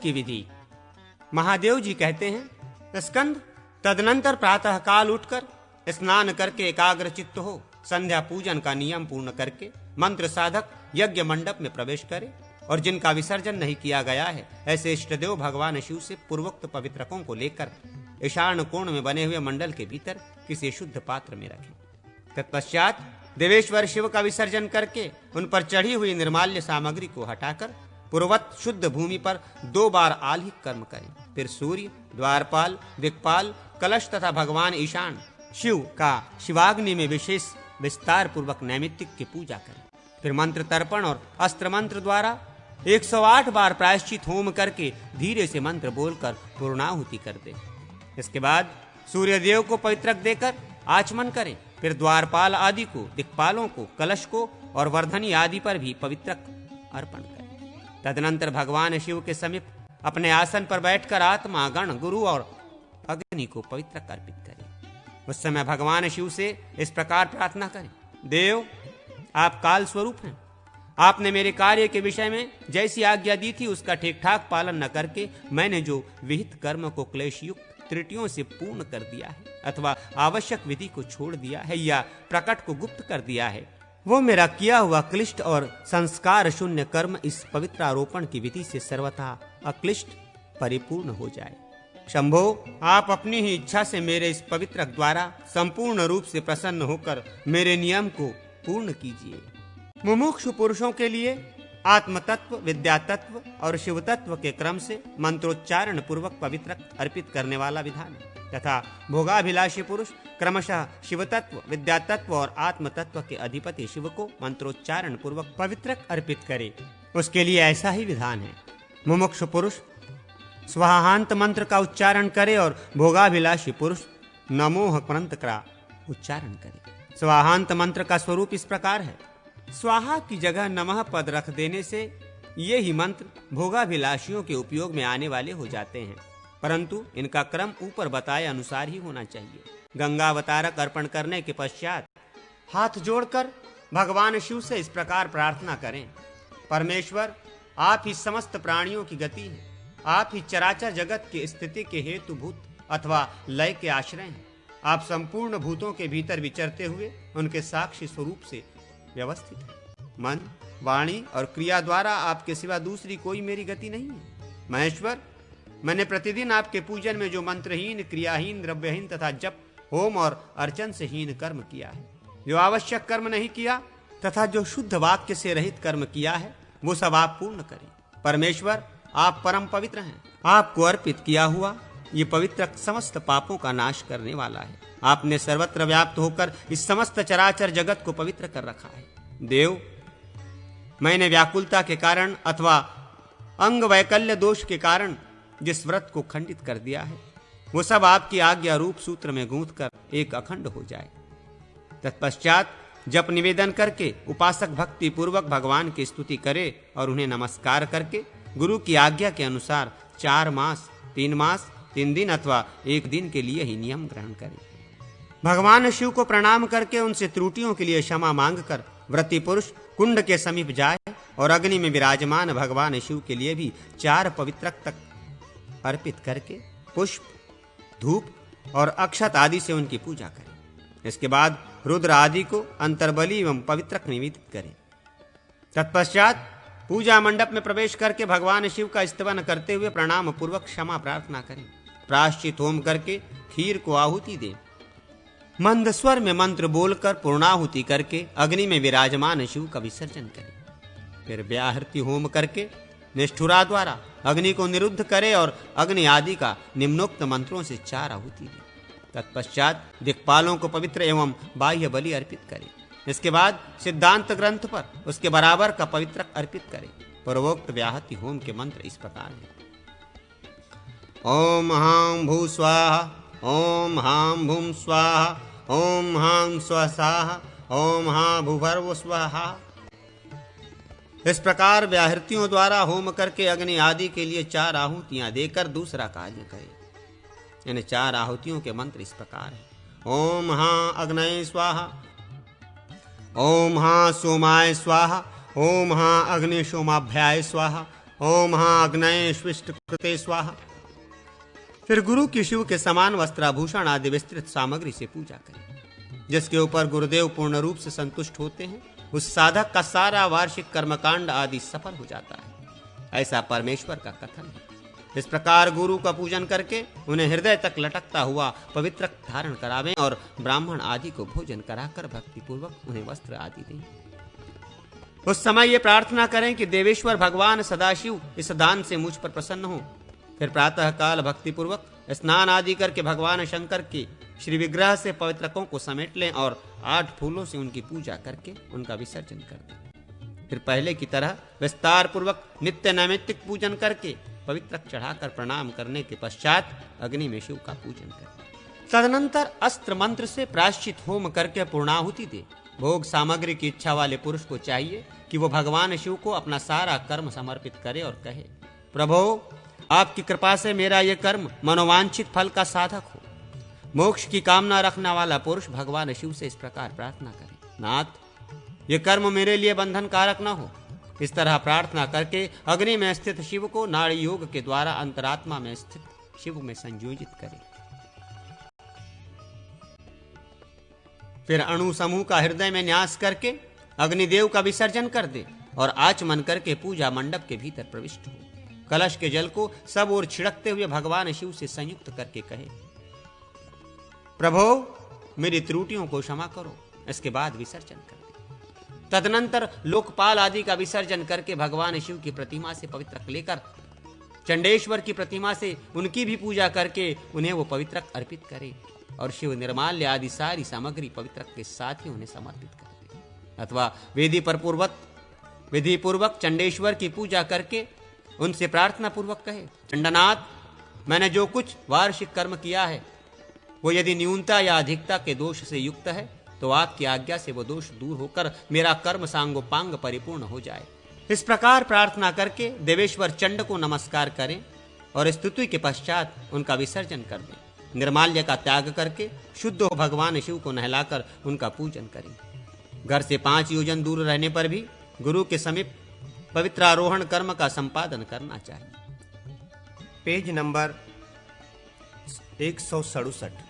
की विधि। महादेव जी कहते हैं, स्कंद, तदनंतर प्रातः काल उठकर स्नान करके एकाग्र चित्त हो संध्या पूजन का नियम पूर्ण करके मंत्र साधक यज्ञ मंडप में प्रवेश करे और जिनका विसर्जन नहीं किया गया है ऐसे इष्टदेव भगवान शिव से पूर्वोक्त पवित्रकों को लेकर ईशान कोण में बने हुए मंडल के भीतर किसी शुद्ध पात्र में रखें। तत्पश्चात देवेश्वर शिव का विसर्जन करके उन पर चढ़ी हुई निर्माल्य सामग्री को हटाकर पूर्ववत शुद्ध भूमि पर 2 बार आल्हिक कर्म करें। फिर सूर्य, द्वारपाल, दिक्पाल, कलश तथा भगवान ईशान शिव का शिवाग्नि में विशेष विस्तार पूर्वक नैमित्तिक की पूजा करें। फिर मंत्र तर्पण और अस्त्र मंत्र द्वारा 108 बार प्रायश्चित होम करके धीरे से मंत्र बोलकर पूर्णाहुति कर दे। इसके बाद सूर्य देव को पवित्रक देकर आचमन करें। फिर द्वारपाल आदि को, दिक्पालों को, कलश को और वर्धनी आदि पर भी पवित्रक अर्पण करें। तदनंतर भगवान शिव के समीप अपने आसन पर बैठकर आत्मा, गण, गुरु और अग्नि को पवित्रक अर्पित करें। उस समय भगवान शिव से इस प्रकार प्रार्थना करें, देव, आप काल स्वरूप हैं। आपने मेरे कार्य के विषय में जैसी आज्ञा दी थी उसका ठीक ठाक पालन न करके मैंने जो विहित कर्म को क्लेश युक्त त्रुटियों से पूर्ण कर दिया है अथवा आवश्यक विधि को छोड़ दिया है या प्रकट को गुप्त कर दिया है, वो मेरा किया हुआ क्लिष्ट और संस्कार शून्य कर्म इस पवित्र आरोपण की विधि से सर्वथा अक्लिष्ट परिपूर्ण हो जाए। शंभो, आप अपनी ही इच्छा से मेरे इस पवित्र द्वारा संपूर्ण रूप से प्रसन्न होकर मेरे नियम को पूर्ण कीजिए। मुमुक्षु पुरुषों के लिए आत्म तत्व, विद्या तत्व और शिव तत्व के क्रम से मंत्रोच्चारण पूर्वक पवित्रक अर्पित करने वाला विधान है तथा भोगाभिलाषी पुरुष क्रमशः शिव तत्व, विद्या तत्व और आत्म तत्व के अधिपति शिव को मंत्रोच्चारण पूर्वक पवित्रक अर्पित करे, उसके लिए ऐसा ही विधान है। मुमुक्षु पुरुष स्वाहांत मंत्र का उच्चारण करे और भोगाभिलाषी पुरुष नमोह मंत्र का उच्चारण करे। स्वाहांत मंत्र का स्वरूप इस प्रकार है, स्वाहा की जगह नमः पद रख देने से ये ही मंत्र भोगाभिलाषियों के उपयोग में आने वाले हो जाते हैं, परंतु इनका क्रम ऊपर बताए अनुसार ही होना चाहिए। गंगावतारक अर्पण करने के पश्चात हाथ जोड़कर भगवान शिव से इस प्रकार प्रार्थना करें, परमेश्वर, आप ही समस्त प्राणियों की गति है, आप ही चराचर जगत की स्थिति के हेतुभूत अथवा लय के आश्रय हैं। आप संपूर्ण भूतों के भीतर विचरते हुए उनके साक्षी स्वरूप से व्यवस्थित है। मन, वाणी और क्रिया द्वारा आपके सिवा दूसरी कोई मेरी गति नहीं है। महेश्वर, मैंने प्रतिदिन आपके पूजन में जो मंत्रहीन, क्रियाहीन, द्रव्यहीन तथा जप, होम और अर्चन से हीन कर्म किया है, जो आवश्यक कर्म नहीं किया तथा जो शुद्ध वाक्य से रहित कर्म किया है, वो सब आप पूर्ण करें। परमेश्वर, आप परम पवित्र हैं। आपको अर्पित किया हुआ ये पवित्र समस्त पापों का नाश करने वाला है। आपने सर्वत्र व्याप्त होकर इस समस्त चराचर जगत को पवित्र कर रखा है। देव, मैंने व्याकुलता के कारण अथवा अंग वैकल्य दोष के कारण जिस व्रत को खंडित कर दिया है, वो सब आपकी आज्ञा रूप सूत्र में गूंथ कर एक अखंड हो जाए। तत्पश्चात जप निवेदन करके उपासक भक्ति पूर्वक भगवान की स्तुति करे और उन्हें नमस्कार करके गुरु की आज्ञा के अनुसार 4 मास, 3 मास, 3 दिन अथवा 1 दिन के लिए ही नियम ग्रहण करें। भगवान शिव को प्रणाम करके उनसे त्रुटियों के लिए क्षमा मांगकर व्रती पुरुष कुंड के समीप जाए और अग्नि में विराजमान भगवान शिव के लिए भी 4 पवित्रक तक अर्पित करके पुष्प, धूप और अक्षत आदि से उनकी पूजा करें। इसके बाद रुद्र आदि को अंतर्बली एवं पवित्रक निवेदित करें। तत्पश्चात पूजा मंडप में प्रवेश करके भगवान शिव का स्तवन करते हुए प्रणाम पूर्वक क्षमा प्रार्थना करें। प्रायश्चित होम करके खीर को आहुति दें। मंद स्वर में मंत्र बोलकर पूर्णाहुति करके अग्नि में विराजमान शिव का विसर्जन करें। फिर व्याहृति होम करके निष्ठुरा द्वारा अग्नि को निरुद्ध करे और अग्नि आदि का निम्नोक्त मंत्रों से 4 आहुति दें। तत्पश्चात दिक्पालों को पवित्र एवं बाह्य बलि अर्पित करें। इसके बाद सिद्धांत ग्रंथ पर उसके बराबर का पवित्रक अर्पित करें। पूर्वोक्त व्याहति होम के मंत्र इस प्रकार हैं, ओम हां भू स्वाहा, ओम हां भूम स्वाहा, ओम हां स्वसाहा, ओम हां भूभर्व स्वाहा। इस प्रकार व्याहृतियों द्वारा होम करके अग्नि आदि के लिए 4 आहुतियां देकर दूसरा कार्य करें। इन 4 आहुतियों के मंत्र इस प्रकार हैं, ओम हां अग्नये स्वाहा, ओम हां सोमाय स्वाहा, ओम हां अग्नि सोमाभ्याय स्वाहा, ओम महाअग्नये स्विष्ट कृते स्वाहा। फिर गुरु की शिव के समान वस्त्राभूषण आदि विस्तृत सामग्री से पूजा करें। जिसके ऊपर गुरुदेव पूर्ण रूप से संतुष्ट होते हैं, उस साधक का सारा वार्षिक कर्मकांड आदि सफल हो जाता है, ऐसा परमेश्वर का कथन है। इस प्रकार गुरु का पूजन करके उन्हें हृदय तक लटकता हुआ पवित्र धारण करावें और ब्राह्मण आदि को भोजन कराकर भक्ति पूर्वक उन्हें वस्त्र आदि दें। उस समय ये प्रार्थना करें कि देवेश्वर भगवान सदाशिव इस दान से मुझ पर प्रसन्न हो। फिर प्रातः काल भक्ति पूर्वक स्नान आदि करके भगवान शंकर के श्री विग्रह से पवित्रकों को समेट लें और 8 फूलों से उनकी पूजा करके उनका विसर्जन कर दें। फिर पहले की तरह विस्तार पूर्वक नित्य नैमित्तिक पूजन करके पवित्रक चढ़ाकर प्रणाम करने के पश्चात अग्नि में शिव का पूजन करें। तदनंतर अस्त्र मंत्र से प्रायश्चित होम करके पूर्णाहुति दे। भोग सामग्री की इच्छा वाले पुरुष को चाहिए कि वो भगवान शिव को अपना सारा कर्म समर्पित करे और कहे, प्रभो आपकी कृपा से मेरा ये कर्म मनोवांछित फल का साधक हो। मोक्ष की कामना रखने वाला पुरुष भगवान शिव से इस प्रकार प्रार्थना करे, नाथ ये कर्म मेरे लिए बंधन कारक न हो। इस तरह प्रार्थना करके अग्नि में स्थित शिव को नाड़ी योग के द्वारा अंतरात्मा में स्थित शिव में संयोजित करे। फिर अणु समूह का हृदय में न्यास करके अग्निदेव का विसर्जन कर दे और आचमन करके पूजा मंडप के भीतर प्रविष्ट हो। कलश के जल को सब ओर छिड़कते हुए भगवान शिव से संयुक्त करके कहे, प्रभो मेरी त्रुटियों को क्षमा करो। इसके बाद विसर्जन कर दे। तदनंतर लोकपाल आदि का विसर्जन करके भगवान शिव की प्रतिमा से पवित्रक लेकर चंडेश्वर की प्रतिमा से उनकी भी पूजा करके उन्हें वो पवित्रक अर्पित करे और शिव निर्माल्य आदि सारी सामग्री पवित्रक के साथ ही उन्हें समर्पित कर दे। अथवा विधि पूर्वक चंडेश्वर की पूजा करके उनसे प्रार्थना पूर्वक कहे, चंडनाथ मैंने जो कुछ वार्षिक कर्म किया है वो यदि न्यूनता या अधिकता के दोष से युक्त है तो आपकी आज्ञा से वो दोष दूर होकर मेरा कर्म सांगोपांग परिपूर्ण हो जाए। इस प्रकार प्रार्थना करके देवेश्वर चंड को नमस्कार करें और स्तुति के पश्चात उनका विसर्जन कर दें। निर्माल्य का त्याग करके शुद्ध हो भगवान शिव को नहलाकर उनका पूजन करें। घर से 5 योजन दूर रहने पर भी गुरु के समीप पवित्रारोहण कर्म का संपादन करना चाहिए। Page number 167।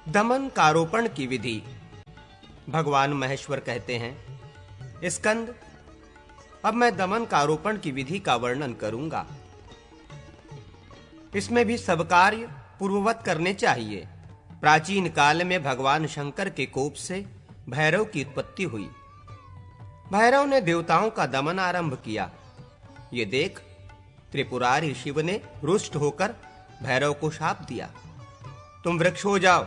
दमन कारोपण की विधि। भगवान महेश्वर कहते हैं, स्कंद अब मैं दमन कारोपण की विधि का वर्णन करूंगा। इसमें भी सब कार्य पूर्ववत करने चाहिए। प्राचीन काल में भगवान शंकर के कोप से भैरव की उत्पत्ति हुई। भैरव ने देवताओं का दमन आरंभ किया। ये देख त्रिपुरारी शिव ने रुष्ट होकर भैरव को शाप दिया, तुम वृक्ष हो जाओ।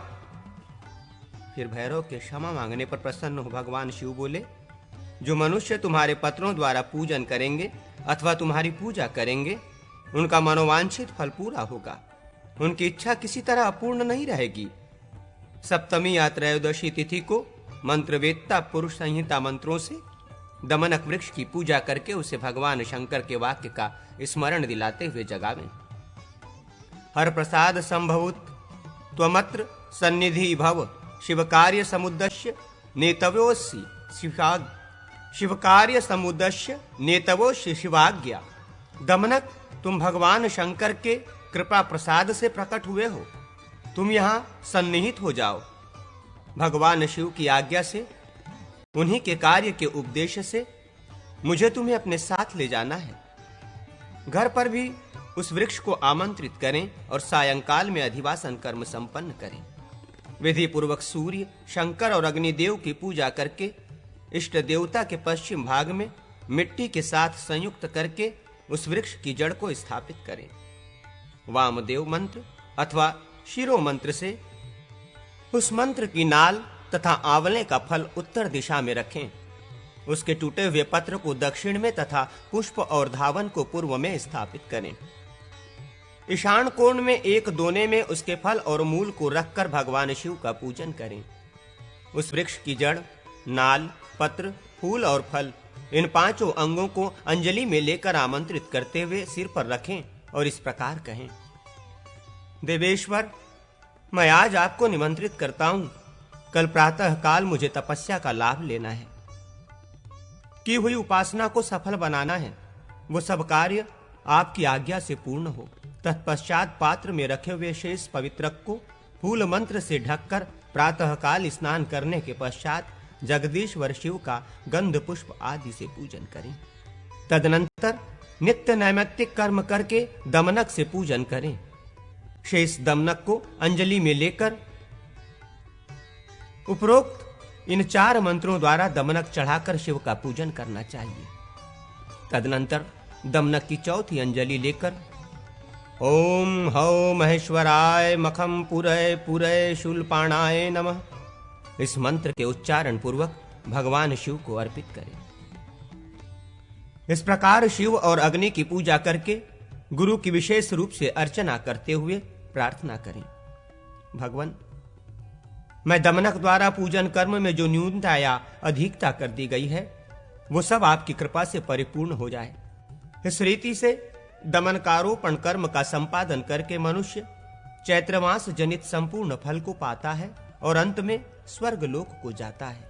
फिर भैरव के क्षमा मांगने पर प्रसन्न हो भगवान शिव बोले, जो मनुष्य तुम्हारे पत्रों द्वारा पूजन करेंगे अथवा तुम्हारी पूजा करेंगे उनका मनोवांछित फल पूरा होगा। उनकी इच्छा किसी तरह अपूर्ण नहीं रहेगी। सप्तमी या त्रयोदशी तिथि को मंत्रवेत्ता पुरुष संहिता मंत्रों से दमनक वृक्ष की पूजा करके उसे भगवान शंकर के वाक्य का स्मरण दिलाते हुए जगावें। हर प्रसाद संभवुत त्वमत्र सन्निधि भव शिव कार्य समुद्देश्य नेतवोसि शिवाग शिव कार्य समुद्देश्य नेतवोसि शिवाज्ञा। दमनक तुम भगवान शंकर के कृपा प्रसाद से प्रकट हुए हो, तुम यहाँ सन्निहित हो जाओ। भगवान शिव की आज्ञा से उन्हीं के कार्य के उपदेश से मुझे तुम्हें अपने साथ ले जाना है। घर पर भी उस वृक्ष को आमंत्रित करें और सायंकाल में अधिवासन कर्म संपन्न करें। विधि पूर्वक सूर्य, शंकर और अग्निदेव की पूजा करके इष्ट देवता के पश्चिम भाग में मिट्टी के साथ संयुक्त करके उस वृक्ष की जड़ को स्थापित करें। वामदेव मंत्र अथवा शिरो मंत्र से उस मंत्र की नाल तथा आंवले का फल उत्तर दिशा में रखें। उसके टूटे हुए पत्र को दक्षिण में तथा पुष्प और धावन को पूर्व में स्थापित करें। ईशान कोण में एक दोने में उसके फल और मूल को रखकर भगवान शिव का पूजन करें। उस वृक्ष की जड़, नाल, पत्र, फूल और फल इन 5 अंगों को अंजलि में लेकर आमंत्रित करते हुए सिर पर रखें और इस प्रकार कहें, देवेश्वर मैं आज आपको निमंत्रित करता हूं। कल प्रातः काल मुझे तपस्या का लाभ लेना है। की हुई उपासना को सफल बनाना है, वो सब कार्य आपकी आज्ञा से पूर्ण हो। तत्पश्चात पात्र में रखे हुए शेष पवित्रक को फूल मंत्र से ढककर प्रातःकाल स्नान करने के पश्चात जगदीश्वर शिव का गंध पुष्प आदि से पूजन करें। तदनंतर नित्य नैमित्तिक कर्म करके दमनक से पूजन करें। शेष दमनक को अंजलि में लेकर उपरोक्त इन 4 मंत्रों द्वारा दमनक चढ़ाकर शिव का पूजन करना चाहिए। तदनंतर दमनक की चौथी अंजलि लेकर ओम हौ महेश्वराय मखम पुरय पुरय शूलपाणाय नमः इस मंत्र के उच्चारण पूर्वक भगवान शिव को अर्पित करें। इस प्रकार शिव और अग्नि की पूजा करके गुरु की विशेष रूप से अर्चना करते हुए प्रार्थना करें। भगवान, मैं दमनक द्वारा पूजन कर्म में जो न्यूनता या अधिकता कर दी गई है वो सब आपकी कृपा से परिपूर्ण हो जाए। इस रीति से दमनकारोपण कर्म का संपादन करके मनुष्य चैत्रमास जनित संपूर्ण फल को पाता है और अंत में स्वर्ग लोक को जाता है।